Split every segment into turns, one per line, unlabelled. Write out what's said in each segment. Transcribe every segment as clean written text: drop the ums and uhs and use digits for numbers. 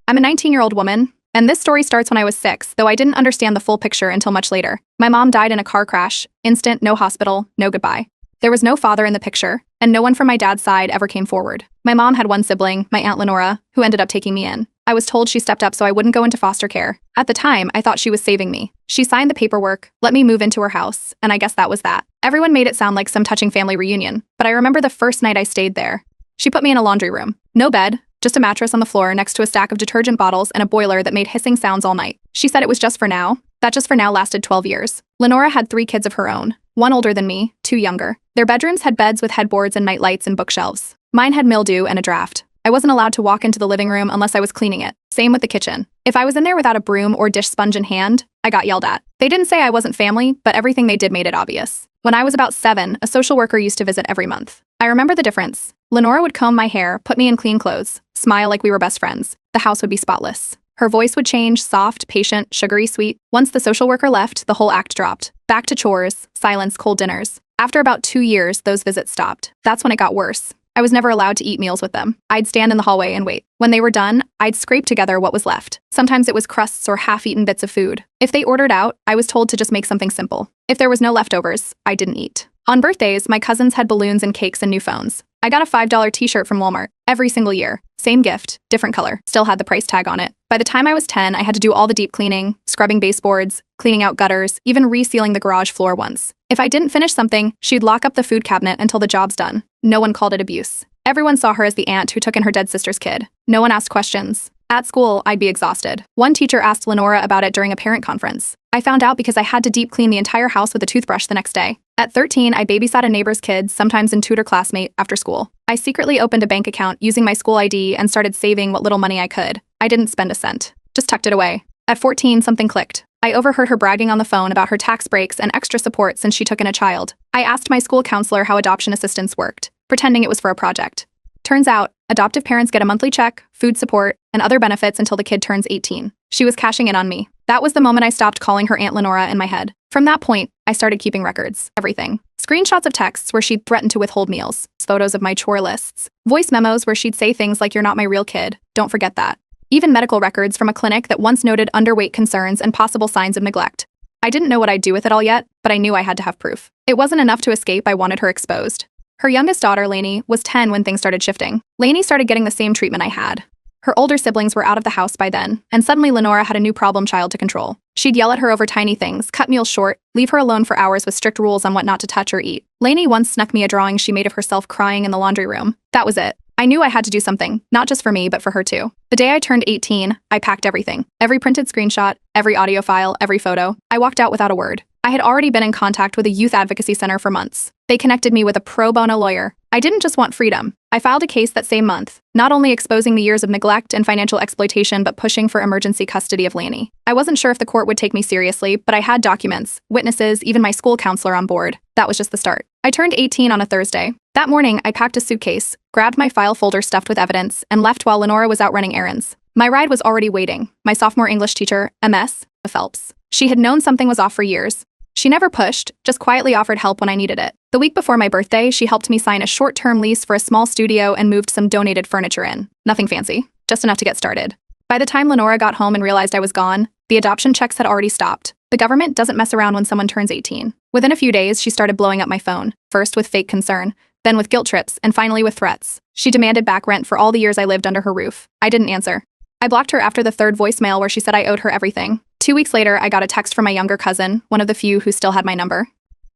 I'm a 19-year-old woman, and this story starts when I was 6, though I didn't understand the full picture until much later. My mom died in a car crash, instant, no hospital, no goodbye. There was no father in the picture, and no one from my dad's side ever came forward. My mom had one sibling, my Aunt Lenora, who ended up taking me in. I was told she stepped up so I wouldn't go into foster care. At the time, I thought she was saving me. She signed the paperwork, let me move into her house, and I guess that was that. Everyone made it sound like some touching family reunion, but I remember the first night I stayed there. She put me in a laundry room. No bed, just a mattress on the floor next to a stack of detergent bottles and a boiler that made hissing sounds all night. She said it was just for now. That just for now lasted 12 years. Lenora had 3 kids of her own, 1 older than me, 2 younger. Their bedrooms had beds with headboards and night lights and bookshelves. Mine had mildew and a draft. I wasn't allowed to walk into the living room unless I was cleaning it. Same with the kitchen. If I was in there without a broom or dish sponge in hand, I got yelled at. They didn't say I wasn't family, but everything they did made it obvious. When I was about 7, a social worker used to visit every month. I remember the difference. Lenora would comb my hair, put me in clean clothes, smile like we were best friends. The house would be spotless. Her voice would change, soft, patient, sugary sweet. Once the social worker left, the whole act dropped. Back to chores, silence, cold dinners. After about 2 years, those visits stopped. That's when it got worse. I was never allowed to eat meals with them. I'd stand in the hallway and wait. When they were done, I'd scrape together what was left. Sometimes it was crusts or half-eaten bits of food. If they ordered out, I was told to just make something simple. If there was no leftovers, I didn't eat. On birthdays, my cousins had balloons and cakes and new phones. I got a $5 t-shirt from Walmart every single year. Same gift, different color, still had the price tag on it. By the time I was 10, I had to do all the deep cleaning, scrubbing baseboards, cleaning out gutters, even resealing the garage floor once. If I didn't finish something, she'd lock up the food cabinet until the job's done. No one called it abuse. Everyone saw her as the aunt who took in her dead sister's kid. No one asked questions. At school, I'd be exhausted. One teacher asked Lenora about it during a parent conference. I found out because I had to deep clean the entire house with a toothbrush the next day. At 13, I babysat a neighbor's kids, sometimes in tutor classmate, after school. I secretly opened a bank account using my school ID and started saving what little money I could. I didn't spend a cent. Just tucked it away. At 14, something clicked. I overheard her bragging on the phone about her tax breaks and extra support since she took in a child. I asked my school counselor how adoption assistance worked, pretending it was for a project. Turns out, adoptive parents get a monthly check, food support, and other benefits until the kid turns 18. She was cashing in on me. That was the moment I stopped calling her Aunt Lenora in my head. From that point, I started keeping records. Everything. Screenshots of texts where she'd threatened to withhold meals, photos of my chore lists, voice memos where she'd say things like, "You're not my real kid, don't forget that." Even medical records from a clinic that once noted underweight concerns and possible signs of neglect. I didn't know what I'd do with it all yet, but I knew I had to have proof. It wasn't enough to escape, I wanted her exposed. Her youngest daughter, Lainey, was 10 when things started shifting. Lainey started getting the same treatment I had. Her older siblings were out of the house by then, and suddenly Lenora had a new problem child to control. She'd yell at her over tiny things, cut meals short, leave her alone for hours with strict rules on what not to touch or eat. Lainey once snuck me a drawing she made of herself crying in the laundry room. That was it. I knew I had to do something, not just for me, but for her too. The day I turned 18, I packed everything. Every printed screenshot, every audio file, every photo. I walked out without a word. I had already been in contact with a youth advocacy center for months. They connected me with a pro bono lawyer. I didn't just want freedom. I filed a case that same month, not only exposing the years of neglect and financial exploitation, but pushing for emergency custody of Lainey. I wasn't sure if the court would take me seriously, but I had documents, witnesses, even my school counselor on board. That was just the start. I turned 18 on a Thursday. That morning, I packed a suitcase, grabbed my file folder stuffed with evidence, and left while Lenora was out running errands. My ride was already waiting. My sophomore English teacher, MS Phelps. She had known something was off for years. She never pushed, just quietly offered help when I needed it. The week before my birthday, she helped me sign a short-term lease for a small studio and moved some donated furniture in. Nothing fancy, just enough to get started. By the time Lenora got home and realized I was gone, the adoption checks had already stopped. The government doesn't mess around when someone turns 18. Within a few days, she started blowing up my phone, first with fake concern, then with guilt trips, and finally with threats. She demanded back rent for all the years I lived under her roof. I didn't answer. I blocked her after the 3rd voicemail where she said I owed her everything. 2 weeks later, I got a text from my younger cousin, one of the few who still had my number.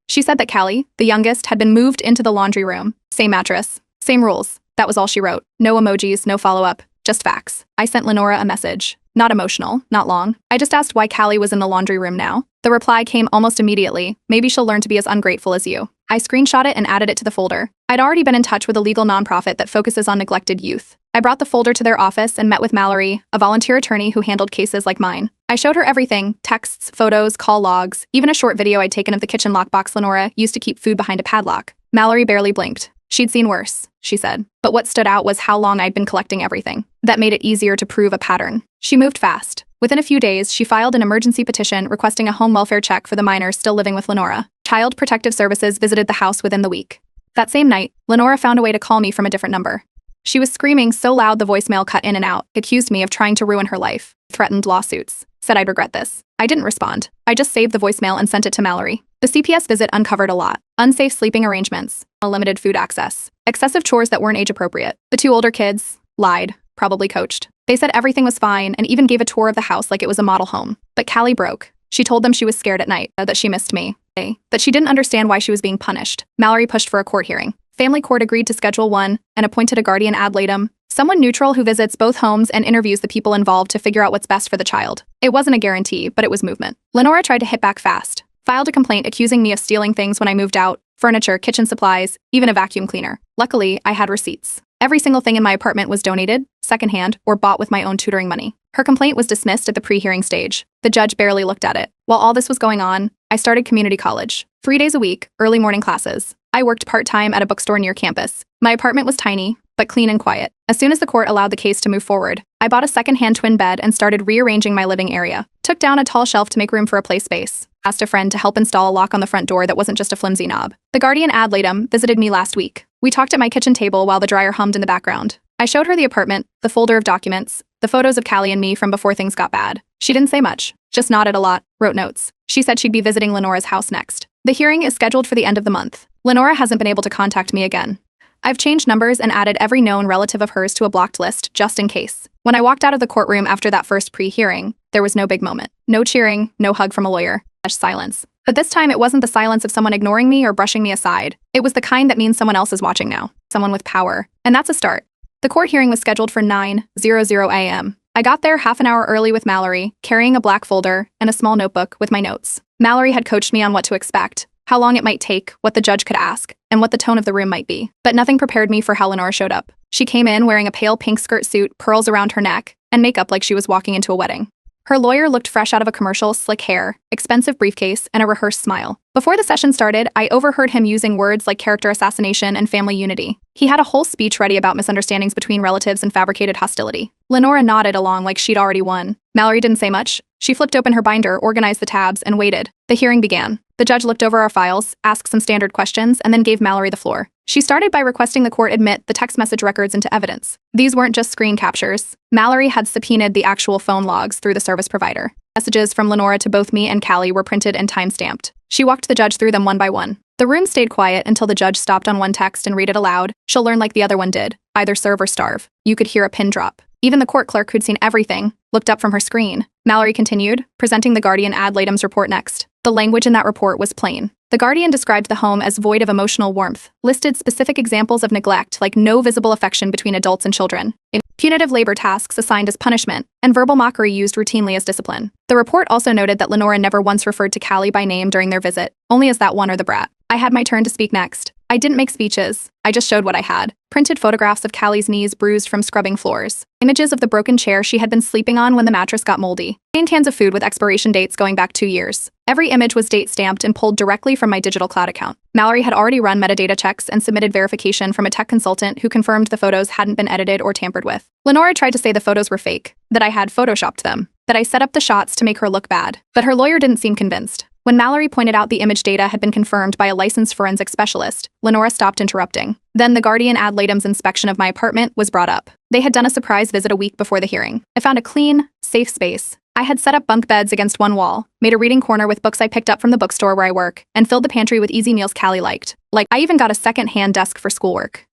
She said that Callie, the youngest, had been moved into the laundry room. Same mattress, same rules. That was all she wrote. No emojis, no follow-up, just facts. I sent Lenora a message. Not emotional, not long. I just asked why Callie was in the laundry room now. The reply came almost immediately. Maybe she'll learn to be as ungrateful as you. I screenshot it and added it to the folder. I'd already been in touch with a legal nonprofit that focuses on neglected youth. I brought the folder to their office and met with Mallory, a volunteer attorney who handled cases like mine. I showed her everything, texts, photos, call logs, even a short video I'd taken of the kitchen lockbox Lenora used to keep food behind a padlock. Mallory barely blinked. She'd seen worse, she said. But what stood out was how long I'd been collecting everything. That made it easier to prove a pattern. She moved fast. Within a few days, she filed an emergency petition requesting a home welfare check for the minors still living with Lenora. Child Protective Services visited the house within the week. That same night, Lenora found a way to call me from a different number. She was screaming so loud the voicemail cut in and out, accused me of trying to ruin her life, threatened lawsuits, said I'd regret this. I didn't respond. I just saved the voicemail and sent it to Mallory. The CPS visit uncovered a lot. Unsafe sleeping arrangements, limited food access, excessive chores that weren't age appropriate. The two older kids lied, probably coached. They said everything was fine and even gave a tour of the house like it was a model home. But Callie broke. She told them she was scared at night, that she missed me, that she didn't understand why she was being punished. Mallory pushed for a court hearing. Family court agreed to schedule one and appointed a guardian ad litem, someone neutral who visits both homes and interviews the people involved to figure out what's best for the child. It wasn't a guarantee, but it was movement. Lenora tried to hit back fast, filed a complaint accusing me of stealing things when I moved out, furniture, kitchen supplies, even a vacuum cleaner. Luckily, I had receipts. Every single thing in my apartment was donated, secondhand, or bought with my own tutoring money. Her complaint was dismissed at the pre-hearing stage. The judge barely looked at it. While all this was going on, I started community college. 3 days a week, early morning classes. I worked part-time at a bookstore near campus. My apartment was tiny, but clean and quiet. As soon as the court allowed the case to move forward, I bought a second-hand twin bed and started rearranging my living area. Took down a tall shelf to make room for a play space. Asked a friend to help install a lock on the front door that wasn't just a flimsy knob. The guardian ad litem visited me last week. We talked at my kitchen table while the dryer hummed in the background. I showed her the apartment, the folder of documents, the photos of Callie and me from before things got bad. She didn't say much, just nodded a lot, wrote notes. She said she'd be visiting Lenora's house next. The hearing is scheduled for the end of the month. Lenora hasn't been able to contact me again. I've changed numbers and added every known relative of hers to a blocked list, just in case. When I walked out of the courtroom after that first pre-hearing, there was no big moment. No cheering, no hug from a lawyer, just silence. But this time it wasn't the silence of someone ignoring me or brushing me aside. It was the kind that means someone else is watching now. Someone with power. And that's a start. The court hearing was scheduled for 9:00 a.m. I got there half an hour early with Mallory, carrying a black folder and a small notebook with my notes. Mallory had coached me on what to expect, how long it might take, what the judge could ask, and what the tone of the room might be. But nothing prepared me for how Lenora showed up. She came in wearing a pale pink skirt suit, pearls around her neck, and makeup like she was walking into a wedding. Her lawyer looked fresh out of a commercial, slick hair, expensive briefcase, and a rehearsed smile. Before the session started, I overheard him using words like character assassination and family unity. He had a whole speech ready about misunderstandings between relatives and fabricated hostility. Lenora nodded along like she'd already won. Mallory didn't say much. She flipped open her binder, organized the tabs, and waited. The hearing began. The judge looked over our files, asked some standard questions, and then gave Mallory the floor. She started by requesting the court admit the text message records into evidence. These weren't just screen captures. Mallory had subpoenaed the actual phone logs through the service provider. Messages from Lenora to both me and Callie were printed and time-stamped. She walked the judge through them one by one. The room stayed quiet until the judge stopped on one text and read it aloud. She'll learn like the other one did. Either serve or starve. You could hear a pin drop. Even the court clerk, who'd seen everything, looked up from her screen. Mallory continued, presenting the guardian ad litem's report next. The language in that report was plain. The guardian described the home as void of emotional warmth, listed specific examples of neglect like no visible affection between adults and children, punitive labor tasks assigned as punishment, and verbal mockery used routinely as discipline. The report also noted that Lenora never once referred to Callie by name during their visit, only as that one or the brat. I had my turn to speak next. I didn't make speeches. I just showed what I had. Printed photographs of Callie's knees bruised from scrubbing floors. Images of the broken chair she had been sleeping on when the mattress got moldy. And cans of food with expiration dates going back 2 years. Every image was date-stamped and pulled directly from my digital cloud account. Mallory had already run metadata checks and submitted verification from a tech consultant who confirmed the photos hadn't been edited or tampered with. Lenora tried to say the photos were fake, that I had photoshopped them, that I set up the shots to make her look bad. But her lawyer didn't seem convinced. When Mallory pointed out the image data had been confirmed by a licensed forensic specialist, Lenora stopped interrupting. Then the guardian ad litem's inspection of my apartment was brought up. They had done a surprise visit a week before the hearing. I found a clean, safe space. I had set up bunk beds against one wall, made a reading corner with books I picked up from the bookstore where I work, and filled the pantry with easy meals Callie liked. I even got a second-hand desk for schoolwork.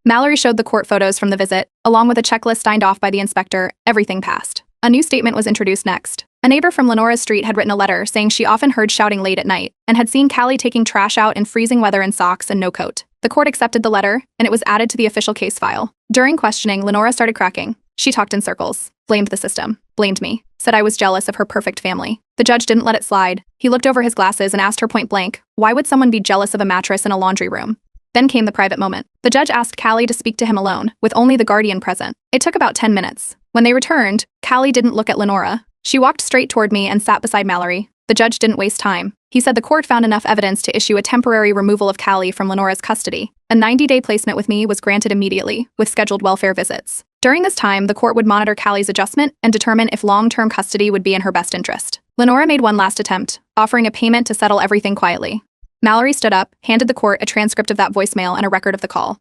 Mallory showed the court photos from the visit, along with a checklist signed off by the inspector. Everything passed. A new statement was introduced next. A neighbor from Lenora's street had written a letter saying she often heard shouting late at night and had seen Callie taking trash out in freezing weather in socks and no coat. The court accepted the letter, and it was added to the official case file. During questioning, Lenora started cracking. She talked in circles, blamed the system, blamed me, said I was jealous of her perfect family. The judge didn't let it slide. He looked over his glasses and asked her point blank, why would someone be jealous of a mattress in a laundry room? Then came the private moment. The judge asked Callie to speak to him alone, with only the guardian present. It took about 10 minutes. When they returned, Callie didn't look at Lenora. She walked straight toward me and sat beside Mallory. The judge didn't waste time. He said the court found enough evidence to issue a temporary removal of Callie from Lenora's custody. A 90-day placement with me was granted immediately, with scheduled welfare visits. During this time, the court would monitor Callie's adjustment and determine if long-term custody would be in her best interest. Lenora made one last attempt, offering a payment to settle everything quietly. Mallory stood up, handed the court a transcript of that voicemail and a record of the call.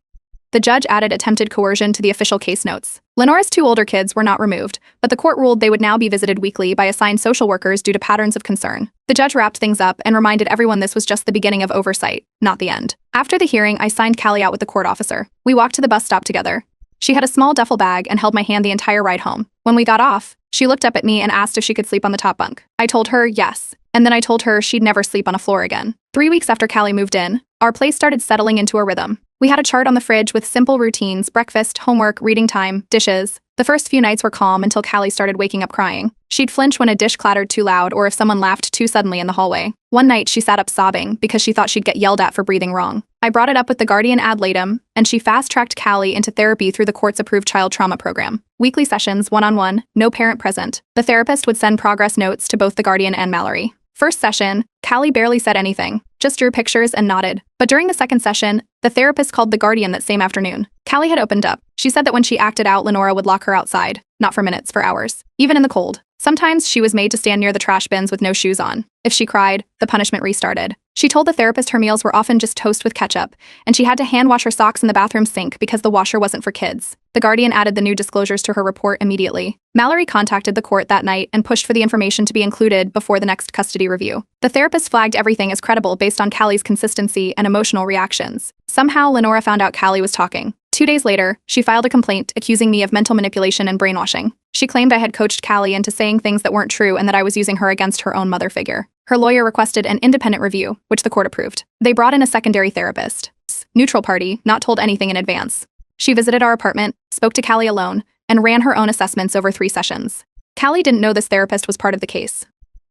The judge added attempted coercion to the official case notes. Lenora's 2 older kids were not removed, but the court ruled they would now be visited weekly by assigned social workers due to patterns of concern. The judge wrapped things up and reminded everyone this was just the beginning of oversight, not the end. After the hearing, I signed Callie out with the court officer. We walked to the bus stop together. She had a small duffel bag and held my hand the entire ride home. When we got off, she looked up at me and asked if she could sleep on the top bunk. I told her yes, and then I told her she'd never sleep on a floor again. 3 weeks after Callie moved in, our place started settling into a rhythm. We had a chart on the fridge with simple routines: breakfast, homework, reading time, dishes. The first few nights were calm until Callie started waking up crying. She'd flinch when a dish clattered too loud or if someone laughed too suddenly in the hallway. One night, she sat up sobbing because she thought she'd get yelled at for breathing wrong. I brought it up with the guardian ad litem, and she fast-tracked Callie into therapy through the court's-approved child trauma program. Weekly sessions, one-on-one, no parent present. The therapist would send progress notes to both the guardian and Mallory. First session, Callie barely said anything, just drew pictures and nodded. But during the second session, the therapist called the guardian that same afternoon. Callie had opened up. She said that when she acted out, Lenora would lock her outside, not for minutes, for hours, even in the cold. Sometimes she was made to stand near the trash bins with no shoes on. If she cried, the punishment restarted. She told the therapist her meals were often just toast with ketchup, and she had to hand wash her socks in the bathroom sink because the washer wasn't for kids. The guardian added the new disclosures to her report immediately. Mallory contacted the court that night and pushed for the information to be included before the next custody review. The therapist flagged everything as credible based on Callie's consistency and emotional reactions. Somehow, Lenora found out Callie was talking. 2 days later, she filed a complaint accusing me of mental manipulation and brainwashing. She claimed I had coached Callie into saying things that weren't true and that I was using her against her own mother figure. Her lawyer requested an independent review, which the court approved. They brought in a secondary therapist. Neutral party, not told anything in advance. She visited our apartment, spoke to Callie alone, and ran her own assessments over 3 sessions. Callie didn't know this therapist was part of the case.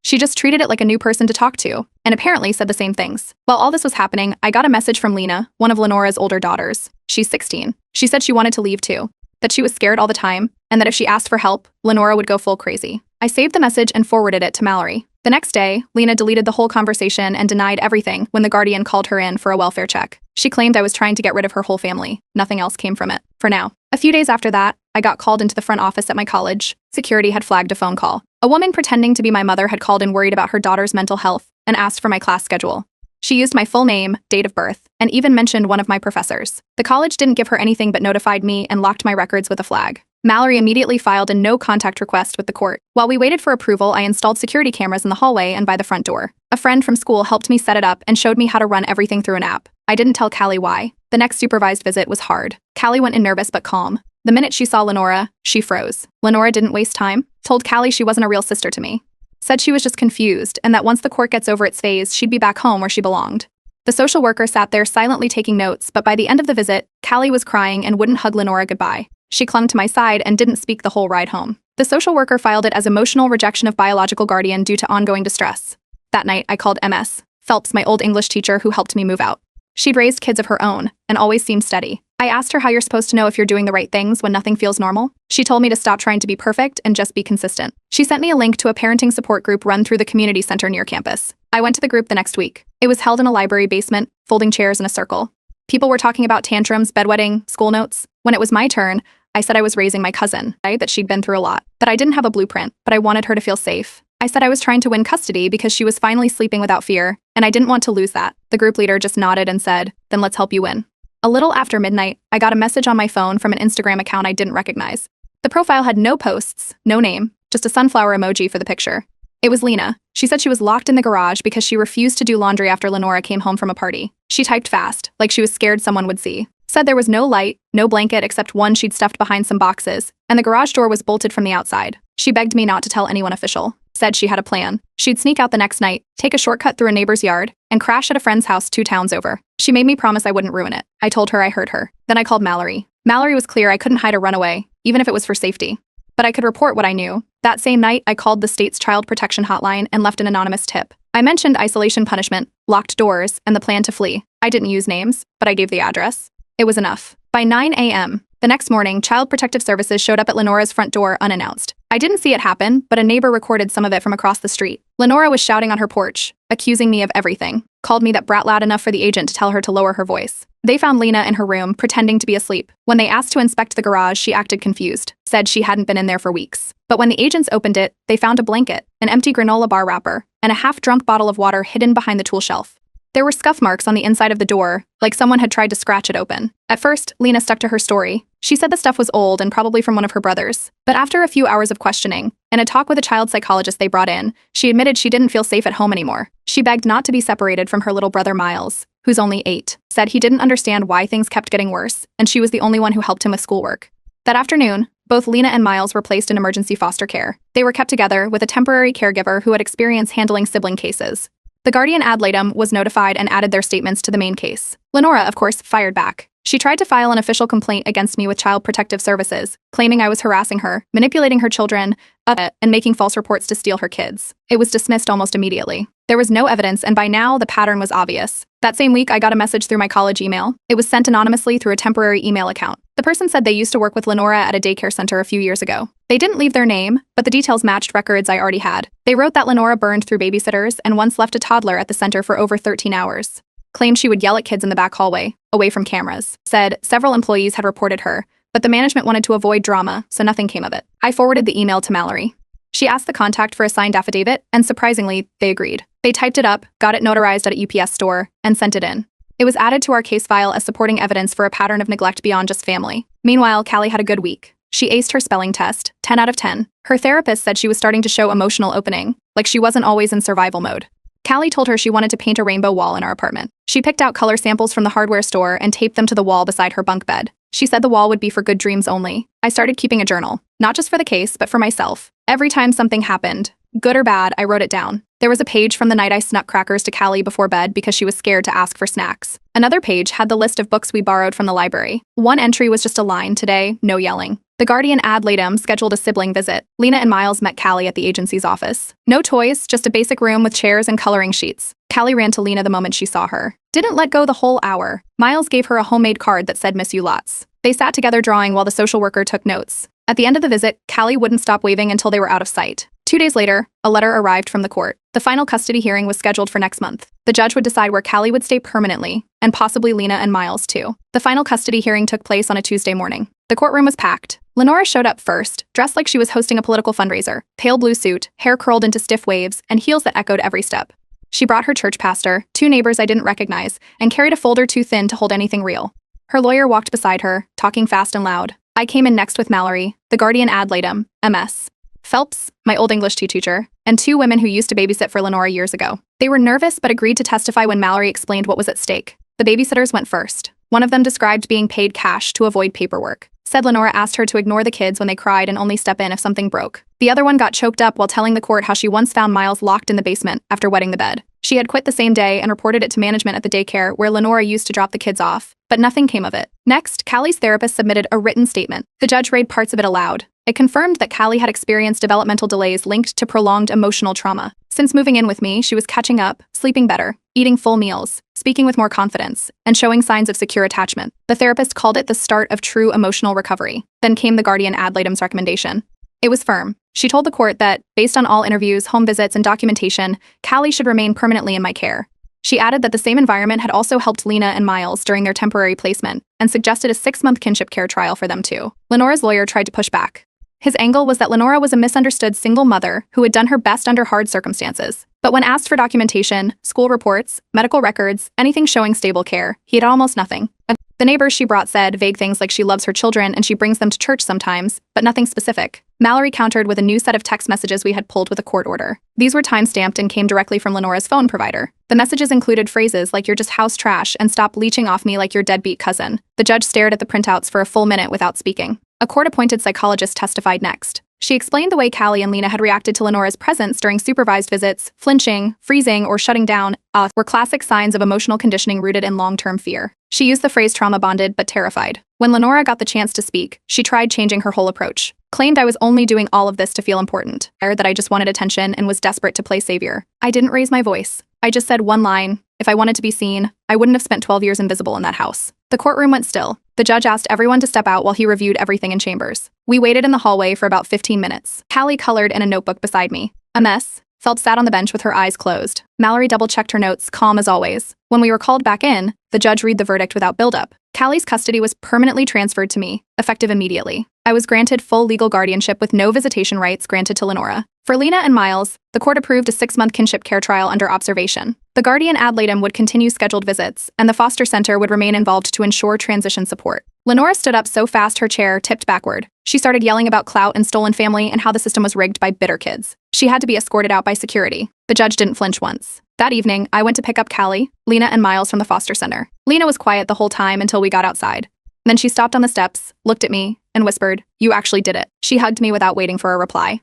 She just treated it like a new person to talk to, and apparently said the same things. While all this was happening, I got a message from Lena, one of Lenora's older daughters. She's 16. She said she wanted to leave too, that she was scared all the time, and that if she asked for help, Lenora would go full crazy. I saved the message and forwarded it to Mallory. The next day, Lena deleted the whole conversation and denied everything when the guardian called her in for a welfare check. She claimed I was trying to get rid of her whole family. Nothing else came from it, for now. A few days after that, I got called into the front office at my college. Security had flagged a phone call. A woman pretending to be my mother had called in worried about her daughter's mental health and asked for my class schedule. She used my full name, date of birth, and even mentioned one of my professors. The college didn't give her anything but notified me and locked my records with a flag. Mallory immediately filed a no-contact request with the court. While we waited for approval, I installed security cameras in the hallway and by the front door. A friend from school helped me set it up and showed me how to run everything through an app. I didn't tell Callie why. The next supervised visit was hard. Callie went in nervous but calm. The minute she saw Lenora, she froze. Lenora didn't waste time, told Callie she wasn't a real sister to me. Said she was just confused and that once the court gets over its phase, she'd be back home where she belonged. The social worker sat there silently taking notes, but by the end of the visit, Callie was crying and wouldn't hug Lenora goodbye. She clung to my side and didn't speak the whole ride home. The social worker filed it as emotional rejection of biological guardian due to ongoing distress. That night, I called MS Phelps, my old English teacher who helped me move out. She'd raised kids of her own and always seemed steady. I asked her how you're supposed to know if you're doing the right things when nothing feels normal. She told me to stop trying to be perfect and just be consistent. She sent me a link to a parenting support group run through the community center near campus. I went to the group the next week. It was held in a library basement, folding chairs in a circle. People were talking about tantrums, bedwetting, school notes. When it was my turn, I said I was raising my cousin, that she'd been through a lot, that I didn't have a blueprint, but I wanted her to feel safe. I said I was trying to win custody because she was finally sleeping without fear, and I didn't want to lose that. The group leader just nodded and said, "Then let's help you win." A little after midnight, I got a message on my phone from an Instagram account I didn't recognize. The profile had no posts, no name, just a sunflower emoji for the picture. It was Lena. She said she was locked in the garage because she refused to do laundry after Lenora came home from a party. She typed fast, like she was scared someone would see. Said there was no light, no blanket except one she'd stuffed behind some boxes, and the garage door was bolted from the outside. She begged me not to tell anyone official. Said she had a plan. She'd sneak out the next night, take a shortcut through a neighbor's yard, and crash at a friend's house 2 towns over. She made me promise I wouldn't ruin it. I told her I heard her. Then I called Mallory. Mallory was clear I couldn't hide or run away, even if it was for safety. But I could report what I knew. That same night, I called the state's child protection hotline and left an anonymous tip. I mentioned isolation punishment, locked doors, and the plan to flee. I didn't use names, but I gave the address. It was enough. By 9 a.m., the next morning, Child Protective Services showed up at Lenora's front door unannounced. I didn't see it happen, but a neighbor recorded some of it from across the street. Lenora was shouting on her porch, accusing me of everything. Called me that brat loud enough for the agent to tell her to lower her voice. They found Lena in her room, pretending to be asleep. When they asked to inspect the garage, she acted confused, said she hadn't been in there for weeks. But when the agents opened it, they found a blanket, an empty granola bar wrapper, and a half-drunk bottle of water hidden behind the tool shelf. There were scuff marks on the inside of the door, like someone had tried to scratch it open. At first, Lena stuck to her story. She said the stuff was old and probably from one of her brothers. But after a few hours of questioning, and a talk with a child psychologist they brought in, she admitted she didn't feel safe at home anymore. She begged not to be separated from her little brother Miles, who's only 8, said he didn't understand why things kept getting worse, and she was the only one who helped him with schoolwork. That afternoon, both Lena and Miles were placed in emergency foster care. They were kept together with a temporary caregiver who had experience handling sibling cases. The guardian ad litem was notified and added their statements to the main case. Lenora, of course, fired back. She tried to file an official complaint against me with Child Protective Services, claiming I was harassing her, manipulating her children, and making false reports to steal her kids. It was dismissed almost immediately. There was no evidence, and by now, the pattern was obvious. That same week, I got a message through my college email. It was sent anonymously through a temporary email account. The person said they used to work with Lenora at a daycare center a few years ago. They didn't leave their name, but the details matched records I already had. They wrote that Lenora burned through babysitters and once left a toddler at the center for over 13 hours. Claimed she would yell at kids in the back hallway, away from cameras. Said several employees had reported her, but the management wanted to avoid drama, so nothing came of it. I forwarded the email to Mallory. She asked the contact for a signed affidavit, and surprisingly, they agreed. They typed it up, got it notarized at a UPS store, and sent it in. It was added to our case file as supporting evidence for a pattern of neglect beyond just family. Meanwhile, Callie had a good week. She aced her spelling test, 10 out of 10. Her therapist said she was starting to show emotional opening, like she wasn't always in survival mode. Callie told her she wanted to paint a rainbow wall in our apartment. She picked out color samples from the hardware store and taped them to the wall beside her bunk bed. She said the wall would be for good dreams only. I started keeping a journal, not just for the case, but for myself. Every time something happened, good or bad, I wrote it down. There was a page from the night I snuck crackers to Callie before bed because she was scared to ask for snacks. Another page had the list of books we borrowed from the library. One entry was just a line, today, no yelling. The guardian ad litem scheduled a sibling visit. Lena and Miles met Callie at the agency's office. No toys, just a basic room with chairs and coloring sheets. Callie ran to Lena the moment she saw her. Didn't let go the whole hour. Miles gave her a homemade card that said "Miss you lots." They sat together drawing while the social worker took notes. At the end of the visit, Callie wouldn't stop waving until they were out of sight. 2 days later, a letter arrived from the court. The final custody hearing was scheduled for next month. The judge would decide where Callie would stay permanently, and possibly Lena and Miles too. The final custody hearing took place on a Tuesday morning. The courtroom was packed. Lenora showed up first, dressed like she was hosting a political fundraiser, pale blue suit, hair curled into stiff waves, and heels that echoed every step. She brought her church pastor, 2 neighbors I didn't recognize, and carried a folder too thin to hold anything real. Her lawyer walked beside her, talking fast and loud. I came in next with Mallory, the guardian ad litem, MS. Phelps, my old English teacher, and 2 women who used to babysit for Lenora years ago. They were nervous but agreed to testify when Mallory explained what was at stake. The babysitters went first. One of them described being paid cash to avoid paperwork. Said Lenora asked her to ignore the kids when they cried and only step in if something broke. The other one got choked up while telling the court how she once found Miles locked in the basement after wetting the bed. She had quit the same day and reported it to management at the daycare where Lenora used to drop the kids off, but nothing came of it. Next, Callie's therapist submitted a written statement. The judge read parts of it aloud. It confirmed that Callie had experienced developmental delays linked to prolonged emotional trauma. Since moving in with me, she was catching up, sleeping better, eating full meals, speaking with more confidence, and showing signs of secure attachment. The therapist called it the start of true emotional recovery. Then came the guardian ad litem's recommendation. It was firm. She told the court that, based on all interviews, home visits, and documentation, Callie should remain permanently in my care. She added that the same environment had also helped Lena and Miles during their temporary placement, and suggested a 6-month kinship care trial for them too. Lenora's lawyer tried to push back. His angle was that Lenora was a misunderstood single mother who had done her best under hard circumstances. But when asked for documentation, school reports, medical records, anything showing stable care, he had almost nothing. The neighbors she brought said vague things like she loves her children and she brings them to church sometimes, but nothing specific. Mallory countered with a new set of text messages we had pulled with a court order. These were time-stamped and came directly from Lenora's phone provider. The messages included phrases like "you're just house trash" and "stop leeching off me like your deadbeat cousin." The judge stared at the printouts for a full minute without speaking. A court-appointed psychologist testified next. She explained the way Callie and Lena had reacted to Lenora's presence during supervised visits. Flinching, freezing, or shutting down were classic signs of emotional conditioning rooted in long-term fear. She used the phrase trauma-bonded but terrified. When Lenora got the chance to speak, she tried changing her whole approach. Claimed I was only doing all of this to feel important, that I just wanted attention and was desperate to play savior. I didn't raise my voice. I just said one line. If I wanted to be seen, I wouldn't have spent 12 years invisible in that house. The courtroom went still. The judge asked everyone to step out while he reviewed everything in chambers. We waited in the hallway for about 15 minutes. Callie colored in a notebook beside me. A mess. Phelps sat on the bench with her eyes closed. Mallory double-checked her notes, calm as always. When we were called back in, the judge read the verdict without build-up. Callie's custody was permanently transferred to me, effective immediately. I was granted full legal guardianship with no visitation rights granted to Lenora. For Lena and Miles, the court approved a 6-month kinship care trial under observation. The guardian ad litem would continue scheduled visits, and the foster center would remain involved to ensure transition support. Lenora stood up so fast her chair tipped backward. She started yelling about clout and stolen family and how the system was rigged by bitter kids. She had to be escorted out by security. The judge didn't flinch once. That evening, I went to pick up Callie, Lena, and Miles from the foster center. Lena was quiet the whole time until we got outside. Then she stopped on the steps, looked at me, and whispered, "You actually did it." She hugged me without waiting for a reply.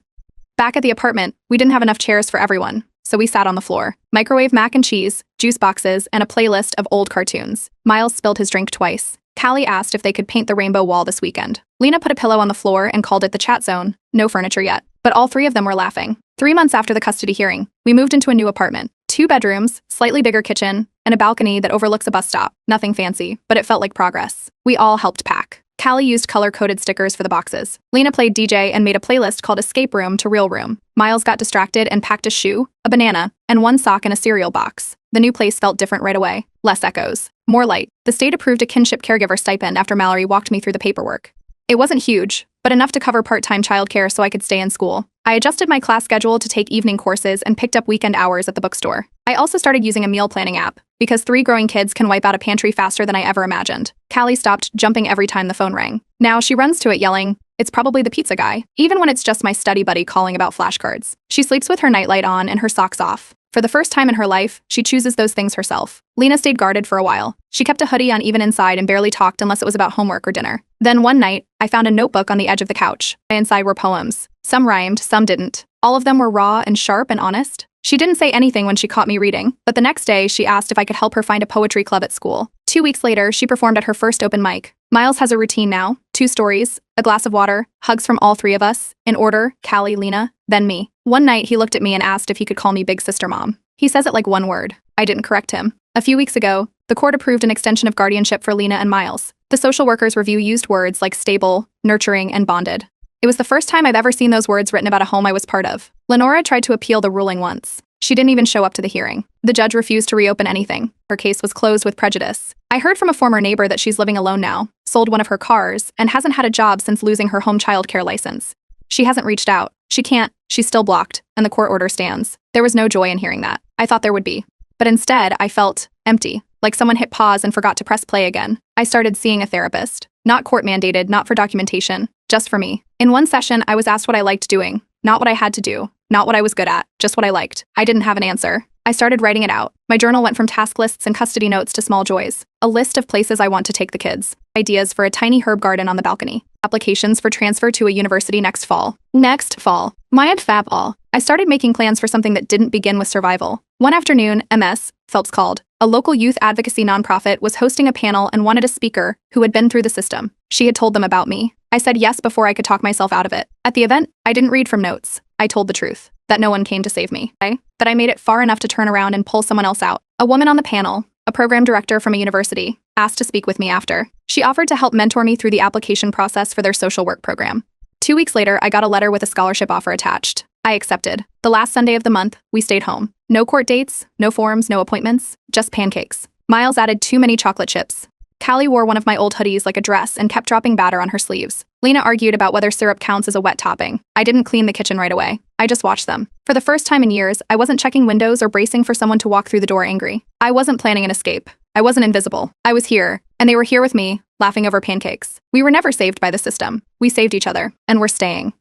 Back at the apartment, we didn't have enough chairs for everyone, so we sat on the floor. Microwave mac and cheese, juice boxes, and a playlist of old cartoons. Miles spilled his drink twice. Callie asked if they could paint the rainbow wall this weekend. Lena put a pillow on the floor and called it the chat zone. No furniture yet. But all 3 of them were laughing. 3 months after the custody hearing, we moved into a new apartment. 2 bedrooms, slightly bigger kitchen, and a balcony that overlooks a bus stop. Nothing fancy, but it felt like progress. We all helped pack. Callie used color-coded stickers for the boxes. Lena played DJ and made a playlist called Escape Room to Real Room. Miles got distracted and packed a shoe, a banana, and 1 sock in a cereal box. The new place felt different right away. Less echoes. More light. The state approved a kinship caregiver stipend after Mallory walked me through the paperwork. It wasn't huge, but enough to cover part-time childcare so I could stay in school. I adjusted my class schedule to take evening courses and picked up weekend hours at the bookstore. I also started using a meal planning app, because 3 growing kids can wipe out a pantry faster than I ever imagined. Callie stopped jumping every time the phone rang. Now she runs to it yelling, "It's probably the pizza guy," even when it's just my study buddy calling about flashcards. She sleeps with her nightlight on and her socks off. For the first time in her life, she chooses those things herself. Lena stayed guarded for a while. She kept a hoodie on even inside and barely talked unless it was about homework or dinner. Then one night, I found a notebook on the edge of the couch. Inside were poems. Some rhymed, some didn't. All of them were raw and sharp and honest. She didn't say anything when she caught me reading, but the next day she asked if I could help her find a poetry club at school. 2 weeks later, she performed at her first open mic. Miles has a routine now. 2 stories, a glass of water, hugs from all 3 of us, in order, Callie, Lena, then me. One night, he looked at me and asked if he could call me Big Sister Mom. He says it like 1 word. I didn't correct him. A few weeks ago, the court approved an extension of guardianship for Lena and Miles. The social workers review used words like stable, nurturing, and bonded. It was the first time I've ever seen those words written about a home I was part of. Lenora tried to appeal the ruling once. She didn't even show up to the hearing. The judge refused to reopen anything. Her case was closed with prejudice. I heard from a former neighbor that she's living alone now, sold one of her cars, and hasn't had a job since losing her home childcare license. She hasn't reached out. She can't. She's still blocked, and the court order stands. There was no joy in hearing that. I thought there would be. But instead, I felt empty, like someone hit pause and forgot to press play again. I started seeing a therapist. Not court-mandated, not for documentation, just for me. In one session, I was asked what I liked doing, not what I had to do, not what I was good at, just what I liked. I didn't have an answer. I started writing it out. My journal went from task lists and custody notes to small joys. A list of places I want to take the kids. Ideas for a tiny herb garden on the balcony. Applications for transfer to a university next fall. Myad fab all. I started making plans for something that didn't begin with survival. One afternoon, MS, Phelps called. A local youth advocacy nonprofit was hosting a panel and wanted a speaker who had been through the system. She had told them about me. I said yes before I could talk myself out of it. At the event, I didn't read from notes. I told the truth. That no one came to save me. That I made it far enough to turn around and pull someone else out. A woman on the panel, a program director from a university, asked to speak with me after. She offered to help mentor me through the application process for their social work program. 2 weeks later, I got a letter with a scholarship offer attached. I accepted. The last Sunday of the month, we stayed home. No court dates, no forms, no appointments, just pancakes. Miles added too many chocolate chips. Callie wore one of my old hoodies like a dress and kept dropping batter on her sleeves. Lena argued about whether syrup counts as a wet topping. I didn't clean the kitchen right away. I just watched them. For the first time in years, I wasn't checking windows or bracing for someone to walk through the door angry. I wasn't planning an escape. I wasn't invisible. I was here, and they were here with me, laughing over pancakes. We were never saved by the system. We saved each other, and we're staying.